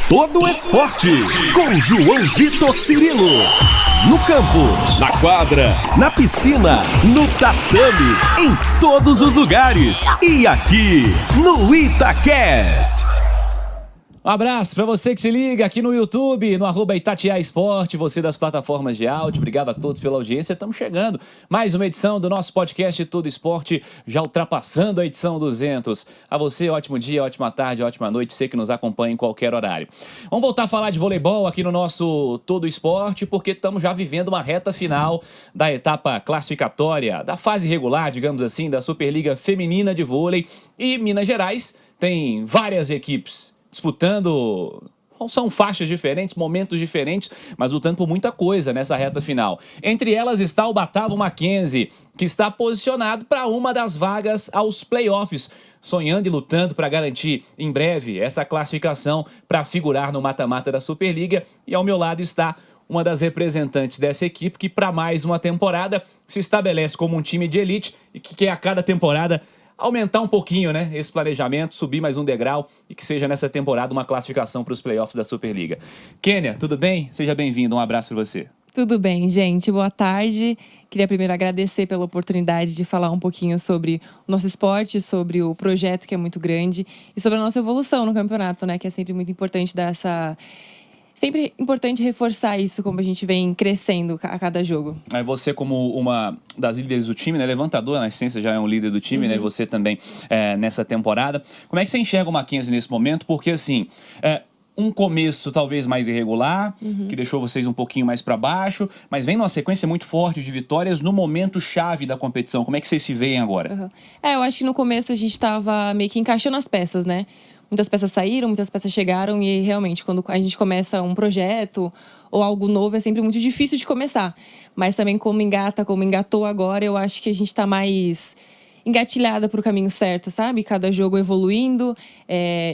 todo esporte, com João Vitor Cirilo. No campo, na quadra, na piscina, no tatame, em todos os lugares. E aqui, no Itacast. Um abraço para você que se liga aqui no YouTube, no @ItatiaEsporte, você das plataformas de áudio. Obrigado a todos pela audiência. Estamos chegando. Mais uma edição do nosso podcast Todo Esporte, já ultrapassando a edição 200. A você, ótimo dia, ótima tarde, ótima noite, você que nos acompanha em qualquer horário. Vamos voltar a falar de voleibol aqui no nosso Todo Esporte, porque estamos já vivendo uma reta final da etapa classificatória, da fase regular, digamos assim, da Superliga Feminina de Vôlei. E Minas Gerais tem várias equipes disputando, são faixas diferentes, momentos diferentes, mas lutando por muita coisa nessa reta final. Entre elas está o Batavo Mackenzie, que está posicionado para uma das vagas aos playoffs, sonhando e lutando para garantir em breve essa classificação para figurar no mata-mata da Superliga. E ao meu lado está uma das representantes dessa equipe que para mais uma temporada se estabelece como um time de elite e que quer a cada temporada aumentar um pouquinho, né, esse planejamento, subir mais um degrau e que seja nessa temporada uma classificação para os playoffs da Superliga. Kênia, tudo bem? Seja bem-vindo, um abraço para você. Tudo bem, gente. Boa tarde. Queria primeiro agradecer pela oportunidade de falar um pouquinho sobre o nosso esporte, sobre o projeto que é muito grande e sobre a nossa evolução no campeonato, né, que é sempre muito importante dar essa... Sempre importante reforçar isso, como a gente vem crescendo a cada jogo. Você, como uma das líderes do time, né? Levantadora, na essência, já é um líder do time, né? E você também nessa temporada. Como é que você enxerga o Mackenzie nesse momento? Porque, assim, um começo talvez mais irregular, que deixou vocês um pouquinho mais para baixo, mas vem numa sequência muito forte de vitórias no momento chave da competição. Como é que vocês se veem agora? Eu acho que no começo a gente estava meio que encaixando as peças, né? Muitas peças saíram, muitas peças chegaram e realmente quando a gente começa um projeto ou algo novo é sempre muito difícil de começar. Mas também como engatou agora, eu acho que a gente tá mais engatilhada pro caminho certo, sabe? Cada jogo evoluindo,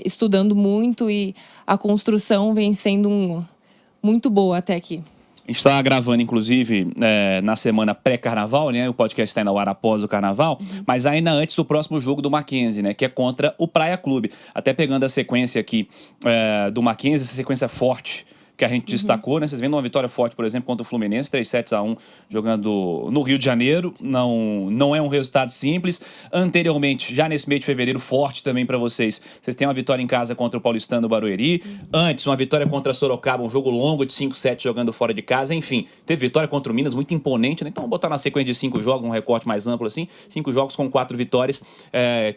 estudando muito e a construção vem sendo muito boa até aqui. A gente está gravando, inclusive, na semana pré-carnaval, né? O podcast está indo ao ar após o carnaval, mas ainda antes do próximo jogo do Mackenzie, né? Que é contra o Praia Clube. Até pegando a sequência aqui do Mackenzie, essa sequência forte que a gente destacou, né? Vocês vendo uma vitória forte, por exemplo, contra o Fluminense, 3-1, jogando no Rio de Janeiro. Não é um resultado simples. Anteriormente, já nesse mês de fevereiro, forte também para vocês. Vocês têm uma vitória em casa contra o Paulistano do Barueri. Antes, uma vitória contra Sorocaba, um jogo longo de 5-7 jogando fora de casa. Enfim, teve vitória contra o Minas, muito imponente, né? Então, vamos botar na sequência de 5 jogos, um recorte mais amplo assim. 5 jogos com 4 vitórias,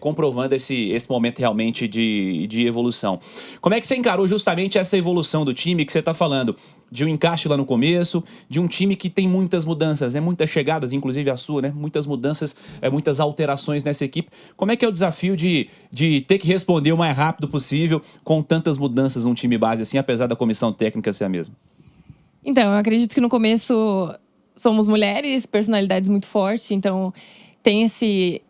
comprovando esse momento realmente de evolução. Como é que você encarou justamente essa evolução do time que você tá falando, de um encaixe lá no começo, de um time que tem muitas mudanças, né? Muitas chegadas, inclusive a sua, né? Muitas mudanças, muitas alterações nessa equipe. Como é que é o desafio de ter que responder o mais rápido possível com tantas mudanças num time base assim, apesar da comissão técnica ser a mesma? Então, eu acredito que no começo somos mulheres, personalidades muito fortes, então tem esse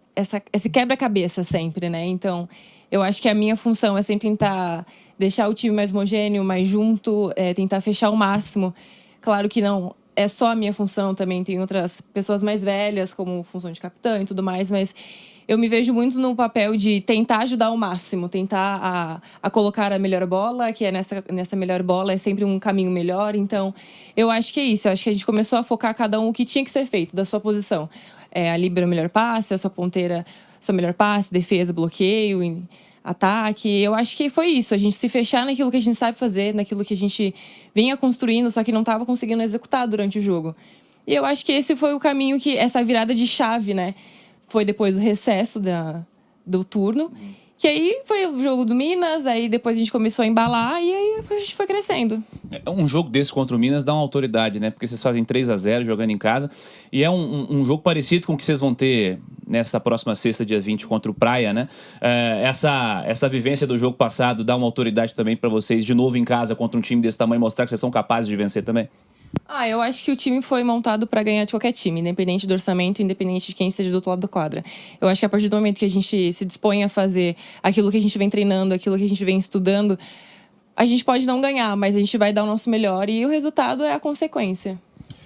quebra-cabeça sempre, né? Então, eu acho que a minha função é sempre tentar deixar o time mais homogêneo, mais junto, tentar fechar o máximo. Claro que não é só a minha função, também tem outras pessoas mais velhas, como função de capitã e tudo mais, mas eu me vejo muito no papel de tentar ajudar ao máximo, tentar a colocar a melhor bola, que é nessa melhor bola é sempre um caminho melhor. Então, eu acho que é isso. Eu acho que a gente começou a focar cada um o que tinha que ser feito, da sua posição. A líbero melhor passe, a sua ponteira, seu melhor passe, defesa, bloqueio, ataque. Eu acho que foi isso, a gente se fechar naquilo que a gente sabe fazer, naquilo que a gente vinha construindo, só que não estava conseguindo executar durante o jogo. E eu acho que esse foi o caminho, essa virada de chave, né? Foi depois do recesso do turno, que aí foi o jogo do Minas, aí depois a gente começou a embalar e aí a gente foi crescendo. Um jogo desse contra o Minas dá uma autoridade, né? Porque vocês fazem 3-0 jogando em casa. E é um jogo parecido com o que vocês vão ter nessa próxima sexta, dia 20, contra o Praia, né? Essa vivência do jogo passado dá uma autoridade também para vocês, de novo em casa, contra um time desse tamanho, mostrar que vocês são capazes de vencer também? Eu acho que o time foi montado para ganhar de qualquer time, independente do orçamento, independente de quem esteja do outro lado da quadra. Eu acho que a partir do momento que a gente se dispõe a fazer aquilo que a gente vem treinando, aquilo que a gente vem estudando, a gente pode não ganhar, mas a gente vai dar o nosso melhor e o resultado é a consequência.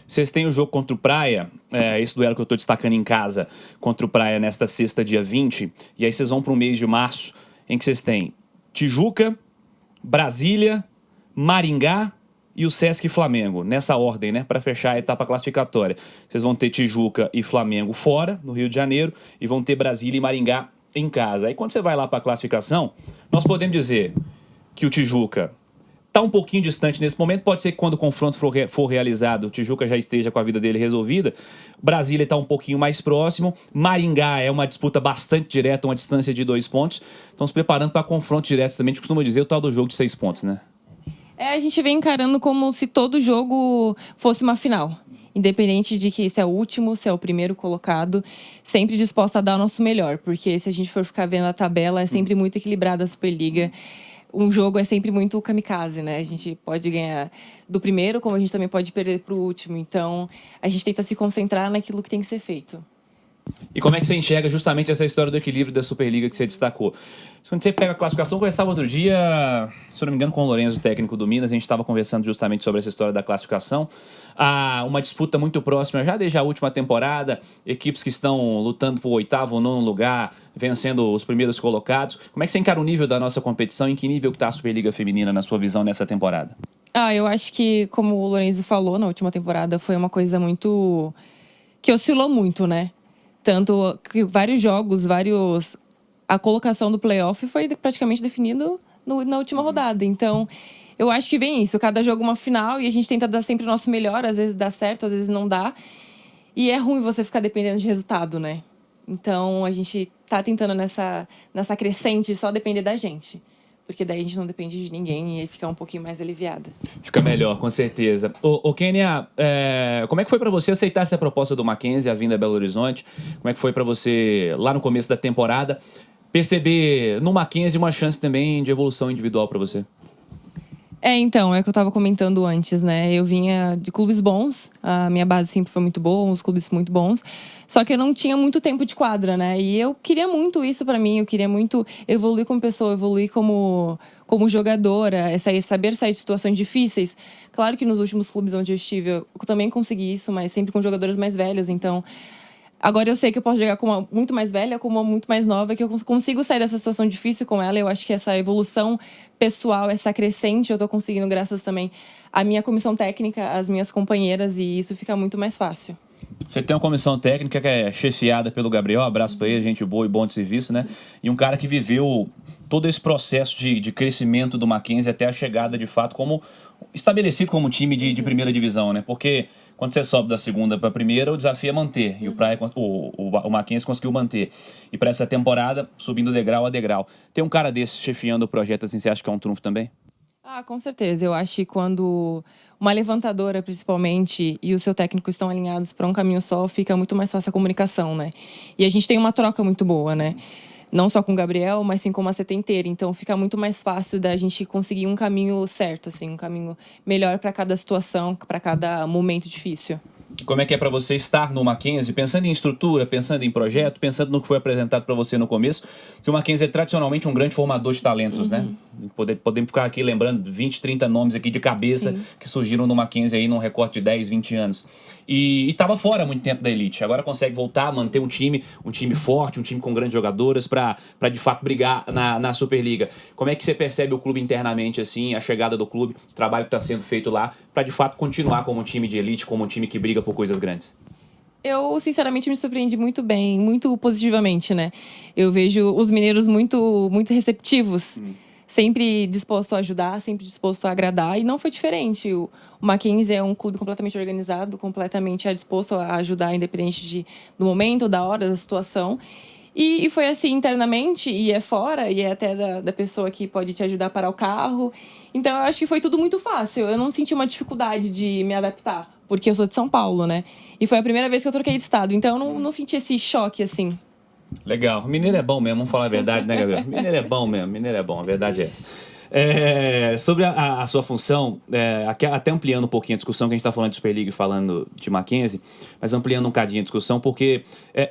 Vocês têm o jogo contra o Praia, esse duelo que eu estou destacando em casa, contra o Praia nesta sexta, dia 20, e aí vocês vão para o mês de março, em que vocês têm Tijuca, Brasília, Maringá e o Sesc Flamengo, nessa ordem, né? Para fechar a etapa classificatória. Vocês vão ter Tijuca e Flamengo fora, no Rio de Janeiro, e vão ter Brasília e Maringá em casa. Aí quando você vai lá para a classificação, nós podemos dizer que o Tijuca está um pouquinho distante nesse momento. Pode ser que quando o confronto for realizado, o Tijuca já esteja com a vida dele resolvida. Brasília está um pouquinho mais próximo. Maringá é uma disputa bastante direta, uma distância de 2 pontos. Estão se preparando para confrontos diretos também. A gente costuma dizer o tal do jogo de 6 pontos, né? A gente vem encarando como se todo jogo fosse uma final. Independente de que se é o último, se é o primeiro colocado, sempre disposta a dar o nosso melhor. Porque se a gente for ficar vendo a tabela, é sempre muito equilibrada a Superliga. Um jogo é sempre muito kamikaze, né? A gente pode ganhar do primeiro, como a gente também pode perder pro último. Então, a gente tenta se concentrar naquilo que tem que ser feito. E como é que você enxerga justamente essa história do equilíbrio da Superliga que você destacou? Quando você pega a classificação, eu conversava outro dia, se eu não me engano, com o Lorenzo, técnico do Minas, a gente estava conversando justamente sobre essa história da classificação. Uma disputa muito próxima, já desde a última temporada, equipes que estão lutando por 8º ou 9º lugar, vencendo os primeiros colocados. Como é que você encara o nível da nossa competição e em que nível está a Superliga Feminina, na sua visão, nessa temporada? Eu acho que, como o Lorenzo falou, na última temporada foi uma coisa muito... que oscilou muito, né? Tanto que vários jogos, a colocação do playoff foi praticamente definido na última rodada. Então, eu acho que vem isso. Cada jogo é uma final e a gente tenta dar sempre o nosso melhor. Às vezes dá certo, às vezes não dá. E é ruim você ficar dependendo de resultado, né? Então, a gente tá tentando nessa crescente só depender da gente. Porque daí a gente não depende de ninguém e aí fica um pouquinho mais aliviada. Fica melhor, com certeza. Ô Kênia, como é que foi pra você aceitar essa proposta do Mackenzie, a vinda a Belo Horizonte? Como é que foi pra você, lá no começo da temporada, perceber no Mackenzie uma chance também de evolução individual pra você? Então, é o que eu tava comentando antes, né? Eu vinha de clubes bons, a minha base sempre foi muito boa, uns clubes muito bons. Só que eu não tinha muito tempo de quadra, né? E eu queria muito isso pra mim, eu queria muito evoluir como pessoa, evoluir como jogadora, saber sair de situações difíceis. Claro que nos últimos clubes onde eu estive, eu também consegui isso, mas sempre com jogadoras mais velhas, então... Agora eu sei que eu posso jogar com uma muito mais velha, com uma muito mais nova, que eu consigo sair dessa situação difícil com ela. Eu acho que essa evolução pessoal, essa crescente, eu tô conseguindo graças também à minha comissão técnica, às minhas companheiras, e isso fica muito mais fácil. Você tem uma comissão técnica que é chefiada pelo Gabriel, abraço pra ele, gente boa e bom de serviço, né? E um cara que viveu todo esse processo de crescimento do Mackenzie até a chegada, de fato, como estabelecido como time de primeira divisão, né? Porque quando você sobe da segunda para a primeira, o desafio é manter. E o Mackenzie conseguiu manter. E para essa temporada, subindo degrau a degrau. Tem um cara desse chefiando o projeto, assim, você acha que é um trunfo também? Com certeza. Eu acho que quando uma levantadora, principalmente, e o seu técnico estão alinhados para um caminho só, fica muito mais fácil a comunicação, né? E a gente tem uma troca muito boa, né? Não só com o Gabriel, mas sim com a seta inteira. Então, fica muito mais fácil da gente conseguir um caminho certo, assim, um caminho melhor para cada situação, para cada momento difícil. Como é que é para você estar no Mackenzie, pensando em estrutura, pensando em projeto, pensando no que foi apresentado para você no começo, que o Mackenzie é tradicionalmente um grande formador de talentos, né? Podemos ficar aqui lembrando 20, 30 nomes aqui de cabeça que surgiram no Mackenzie aí num recorte de 10, 20 anos. E estava fora há muito tempo da elite. Agora consegue voltar, manter um time forte, um time com grandes jogadoras para de fato brigar na Superliga. Como é que você percebe o clube internamente, assim, a chegada do clube, o trabalho que está sendo feito lá, para de fato continuar como um time de elite, como um time que briga por coisas grandes? Eu, sinceramente, me surpreendi muito bem, muito positivamente, né? Eu vejo os mineiros muito, muito receptivos, sempre disposto a ajudar, sempre disposto a agradar, e não foi diferente. O Mackenzie é um clube completamente organizado, completamente disposto a ajudar, independente do momento, da hora, da situação. E foi assim internamente, e é fora, e é até da pessoa que pode te ajudar a parar o carro. Então, eu acho que foi tudo muito fácil. Eu não senti uma dificuldade de me adaptar, porque eu sou de São Paulo, né? E foi a primeira vez que eu troquei de estado. Então, eu não senti esse choque, assim. Legal. Mineiro é bom mesmo, vamos falar a verdade, né, Gabriel? Mineiro é bom mesmo, mineiro é bom, a verdade é essa. Sobre a sua função, até ampliando um pouquinho a discussão, que a gente está falando de Superliga e falando de Mackenzie, mas ampliando um bocadinho a discussão, porque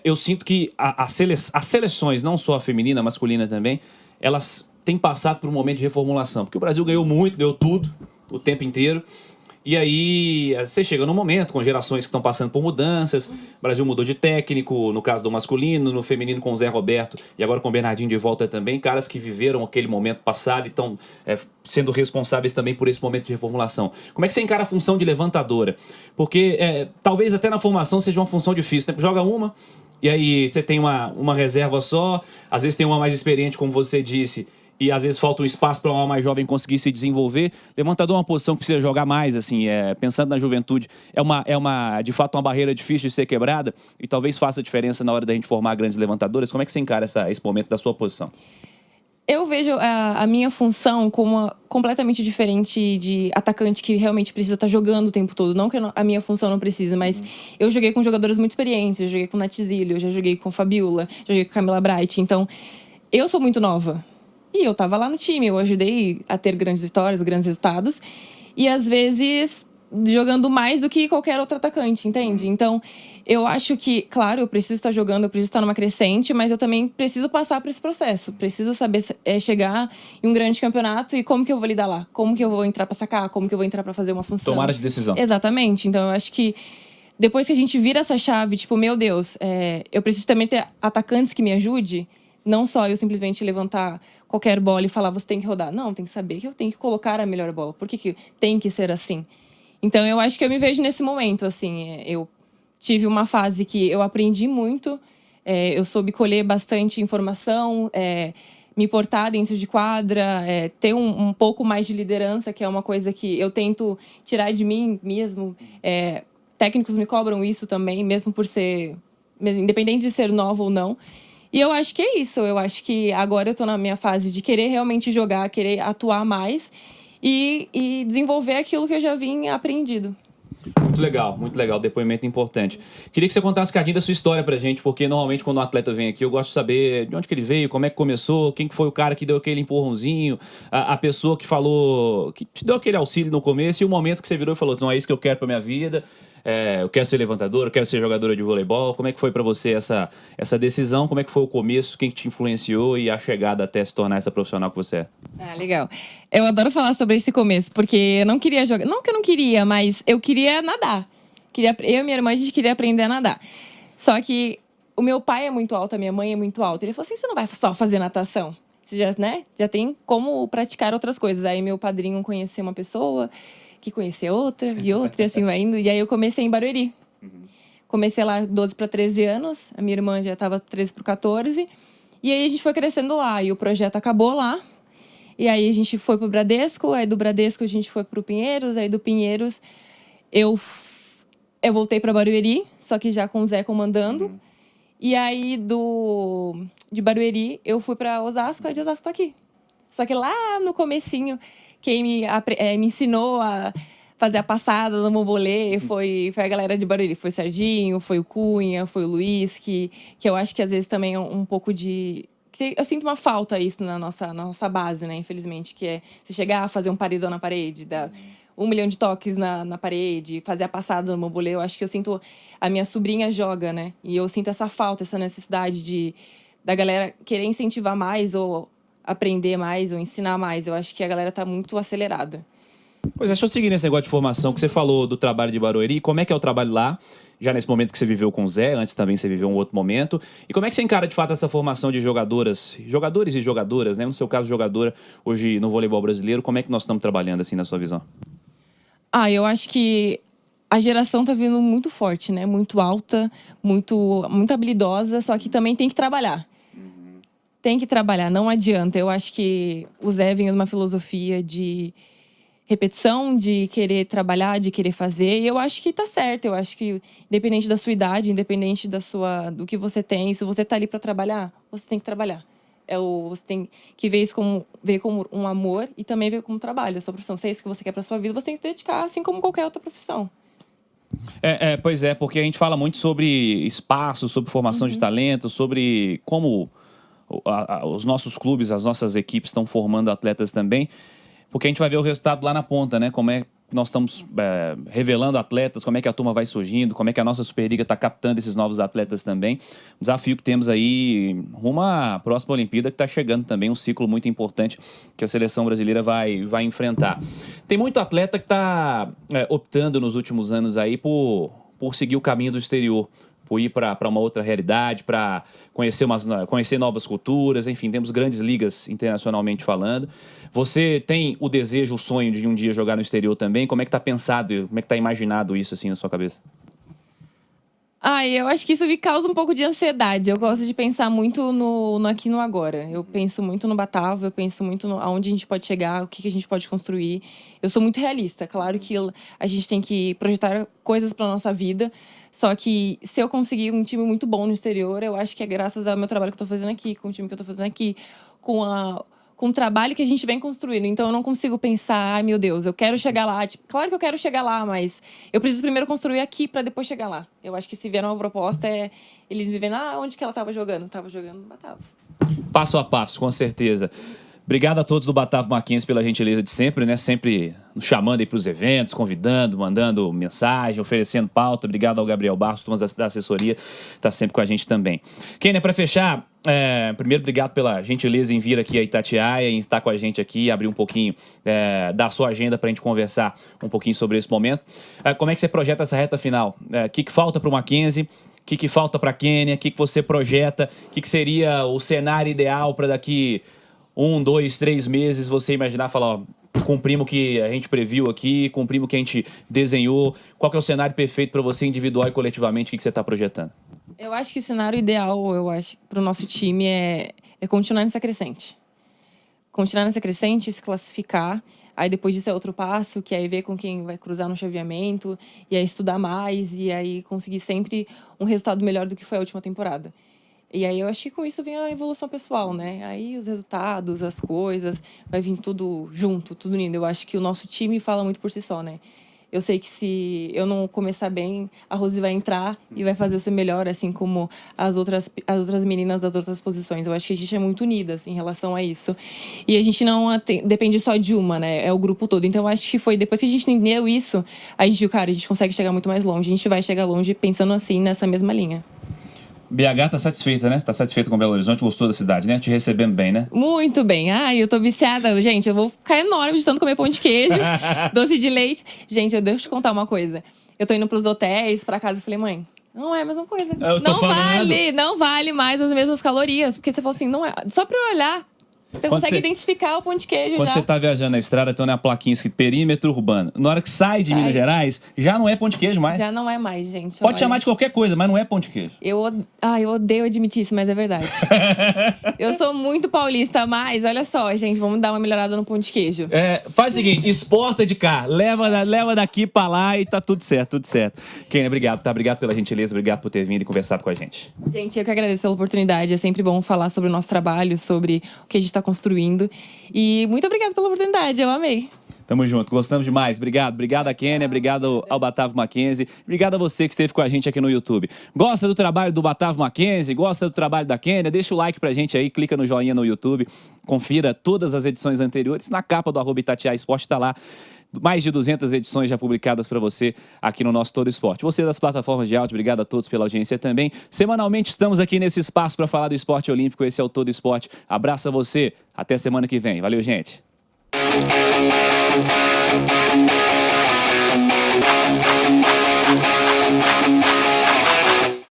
eu sinto que as seleções, não só a feminina, a masculina também, elas têm passado por um momento de reformulação, porque o Brasil ganhou muito, ganhou tudo, o tempo inteiro, E aí, você chega num momento com gerações que estão passando por mudanças. O Brasil mudou de técnico, no caso do masculino, no feminino com o Zé Roberto e agora com o Bernardinho de volta também. Caras que viveram aquele momento passado e estão sendo responsáveis também por esse momento de reformulação. Como é que você encara a função de levantadora? Porque talvez até na formação seja uma função difícil. Joga uma, e aí você tem uma reserva só. Às vezes tem uma mais experiente, como você disse, e às vezes falta um espaço para uma mais jovem conseguir se desenvolver. Levantador é uma posição que precisa jogar mais, assim, pensando na juventude, de fato uma barreira difícil de ser quebrada e talvez faça diferença na hora da gente formar grandes levantadoras. Como é que você encara esse momento da sua posição? Eu vejo a minha função como completamente diferente de atacante que realmente precisa estar jogando o tempo todo. Não que a minha função não precisa, mas eu joguei com jogadores muito experientes. Eu joguei com Natzílio, eu já joguei com Fabiola, já joguei com Camila Bright. Então, eu sou muito nova. E eu tava lá no time, eu ajudei a ter grandes vitórias, grandes resultados. E às vezes jogando mais do que qualquer outro atacante, entende? Então, eu acho que, claro, eu preciso estar jogando, eu preciso estar numa crescente, mas eu também preciso passar por esse processo. Preciso saber chegar em um grande campeonato e como que eu vou lidar lá. Como que eu vou entrar pra sacar, como que eu vou entrar pra fazer uma função. Tomada de decisão. Exatamente. Então, eu acho que depois que a gente vira essa chave, tipo, meu Deus, eu preciso também ter atacantes que me ajudem. Não só eu simplesmente levantar qualquer bola e falar, você tem que rodar. Não, tem que saber que eu tenho que colocar a melhor bola. Por que tem que ser assim? Então, eu acho que eu me vejo nesse momento, assim. Eu tive uma fase que eu aprendi muito. Eu soube colher bastante informação, me portar dentro de quadra, ter um pouco mais de liderança, que é uma coisa que eu tento tirar de mim mesmo. Técnicos me cobram isso também, mesmo por ser... independente de ser nova ou não. E eu acho que é isso. Eu acho que agora eu tô na minha fase de querer realmente jogar, querer atuar mais e desenvolver aquilo que eu já vim aprendido. Muito legal, depoimento importante. Queria que você contasse um cadinho da sua história pra gente, porque normalmente quando um atleta vem aqui, eu gosto de saber de onde que ele veio, como é que começou, quem que foi o cara que deu aquele empurrãozinho, a pessoa que falou, que te deu aquele auxílio no começo e o momento que você virou e falou, não, é isso que eu quero pra minha vida, eu quero ser levantador, eu quero ser jogadora de voleibol. Como é que foi pra você essa decisão, como é que foi o começo, quem que te influenciou e a chegada até se tornar essa profissional que você é? Legal. Eu adoro falar sobre esse começo, porque eu não queria jogar. Não que eu não queria, mas eu queria nadar. Eu e minha irmã, a gente queria aprender a nadar. Só que o meu pai é muito alto, a minha mãe é muito alta. Ele falou assim, você não vai só fazer natação? Você já tem como praticar outras coisas. Aí meu padrinho conheceu uma pessoa, que conhecia outra, e assim vai indo. E aí eu comecei em Barueri. Comecei lá 12 para 13 anos. A minha irmã já estava 13 para 14. E aí a gente foi crescendo lá. E o projeto acabou lá. E aí a gente foi pro Bradesco. Aí do Bradesco a gente foi pro Pinheiros. Aí do Pinheiros eu voltei para Barueri. Só que já com o Zé comandando. E aí de Barueri eu fui para Osasco. Aí de Osasco tô aqui. Só que lá no comecinho, quem me ensinou a fazer a passada no Mombolê foi a galera de Barueri. Foi o Serginho, foi o Cunha, foi o Luiz, que eu acho que às vezes também é um pouco de... Eu sinto uma falta isso na nossa base, né? Infelizmente, que é você chegar a fazer um paredão na parede, dar 1 milhão de toques na parede, fazer a passada no Mombolê. Eu acho que eu sinto... A minha sobrinha joga, né? E eu sinto essa falta, essa necessidade da galera querer incentivar mais ou aprender mais ou ensinar mais. Eu acho que a galera tá muito acelerada. Pois deixa eu seguir nesse negócio de formação que você falou do trabalho de Barueri. Como é que é o trabalho lá, já nesse momento que você viveu com o Zé, antes também você viveu um outro momento. E como é que você encara de fato essa formação de jogadores e jogadoras, né? No seu caso, jogadora, hoje no voleibol brasileiro, como é que nós estamos trabalhando assim na sua visão? Eu acho que a geração tá vindo muito forte, né? Muito alta, muito habilidosa, só que também tem que trabalhar. Tem que trabalhar, não adianta. Eu acho que o Zé vem de uma filosofia de repetição, de querer trabalhar, de querer fazer. E eu acho que tá certo. Eu acho que, independente da sua idade, independente do que você tem, se você tá ali para trabalhar, você tem que trabalhar. Você tem que ver isso ver como um amor e também ver como trabalho. A sua profissão, se é isso que você quer pra sua vida, você tem que se dedicar, assim como qualquer outra profissão. Pois é, porque a gente fala muito sobre espaço, sobre formação de talento, sobre como os nossos clubes, as nossas equipes estão formando atletas também, porque a gente vai ver o resultado lá na ponta, né? Como é que nós estamos revelando atletas, como é que a turma vai surgindo, como é que a nossa Superliga está captando esses novos atletas também. Um desafio que temos aí rumo à próxima Olimpíada, que está chegando também, um ciclo muito importante que a seleção brasileira vai enfrentar. Tem muito atleta que está optando nos últimos anos aí por seguir o caminho do exterior, por ir para uma outra realidade, para conhecer novas culturas, enfim, temos grandes ligas internacionalmente falando. Você tem o desejo, o sonho de um dia jogar no exterior também? Como é que está pensado, como é que está imaginado isso assim na sua cabeça? Eu acho que isso me causa um pouco de ansiedade. Eu gosto de pensar muito no aqui e no agora. Eu penso muito no Batavo, eu penso muito aonde a gente pode chegar, o que a gente pode construir. Eu sou muito realista. Claro que a gente tem que projetar coisas para nossa vida. Só que se eu conseguir um time muito bom no exterior, eu acho que é graças ao meu trabalho que eu tô fazendo aqui, com o time que eu tô fazendo aqui, com o trabalho que a gente vem construindo. Então, eu não consigo pensar, ai, meu Deus, eu quero chegar lá. Tipo, claro que eu quero chegar lá, mas eu preciso primeiro construir aqui para depois chegar lá. Eu acho que se vier uma proposta, eles me vendo, onde que ela tava jogando? Tava jogando no Batavo. Passo a passo, com certeza. Obrigado a todos do Batavo Mackenzie pela gentileza de sempre, né? Sempre nos chamando aí para os eventos, convidando, mandando mensagem, oferecendo pauta. Obrigado ao Gabriel Barros, turmas da assessoria, está sempre com a gente também. Kênia, para fechar, primeiro, obrigado pela gentileza em vir aqui a Itatiaia, em estar com a gente aqui, abrir um pouquinho da sua agenda para a gente conversar um pouquinho sobre esse momento. Como é que você projeta essa reta final? O que falta para o Mackenzie? O que falta para a Kênia? O que você projeta? O que seria o cenário ideal para daqui 1, 2, 3 meses você imaginar, falar, cumprimos o que a gente previu aqui, cumprimos o que a gente desenhou? Qual que é o cenário perfeito para você individual e coletivamente? O que você está projetando? Eu acho que o cenário ideal, para o nosso time é continuar nessa crescente. Continuar nessa crescente, se classificar. Aí depois disso é outro passo, que é ver com quem vai cruzar no chaveamento, e aí estudar mais, e aí conseguir sempre um resultado melhor do que foi a última temporada. E aí eu acho que com isso vem a evolução pessoal, né? Aí os resultados, as coisas, vai vir tudo junto, tudo lindo. Eu acho que o nosso time fala muito por si só, né? Eu sei que se eu não começar bem, a Rose vai entrar e vai fazer o seu melhor, assim como as outras meninas das outras posições. Eu acho que a gente é muito unidas em relação a isso. E a gente não depende só de uma, né? É o grupo todo. Então eu acho que foi depois que a gente entendeu isso, a gente viu, cara, a gente consegue chegar muito mais longe. A gente vai chegar longe pensando assim, nessa mesma linha. BH tá satisfeita, né? Tá satisfeita com Belo Horizonte, gostou da cidade, né? Te recebendo bem, né? Muito bem. Eu tô viciada. Gente, eu vou ficar enorme de tanto comer pão de queijo, doce de leite. Gente, deixa eu te contar uma coisa. Eu tô indo pros hotéis, pra casa, e falei, mãe, não é a mesma coisa. Não vale mais as mesmas calorias. Porque você falou assim, não é. Só pra eu olhar. Você consegue identificar o pão de queijo quando já. Quando você tá viajando na estrada, tem uma plaquinha escrito perímetro urbano. Na hora que sai de Minas Gerais, já não é pão de queijo mais. Já não é mais, gente. Pode chamar de qualquer coisa, mas não é pão de queijo. Eu odeio admitir isso, mas é verdade. Eu sou muito paulista, mas olha só, gente, vamos dar uma melhorada no pão de queijo. Faz o seguinte, exporta de cá, leva daqui pra lá e tá tudo certo, tudo certo. Kênia, obrigado, tá? Obrigado pela gentileza, obrigado por ter vindo e conversado com a gente. Gente, eu que agradeço pela oportunidade. É sempre bom falar sobre o nosso trabalho, sobre o que a gente tá construindo. E muito obrigada pela oportunidade, eu amei. Tamo junto, gostamos demais. Obrigado a Kênia, obrigado ao Batavo Mackenzie, obrigado a você que esteve com a gente aqui no YouTube. Gosta do trabalho do Batavo Mackenzie? Gosta do trabalho da Kênia? Deixa o like pra gente aí, clica no joinha no YouTube, confira todas as edições anteriores. Na capa do @Itatiaia Esporte tá lá. Mais de 200 edições já publicadas para você aqui no nosso Todo Esporte. Você das plataformas de áudio, obrigado a todos pela audiência também. Semanalmente estamos aqui nesse espaço para falar do esporte olímpico. Esse é o Todo Esporte. Abraço a você. Até semana que vem. Valeu, gente.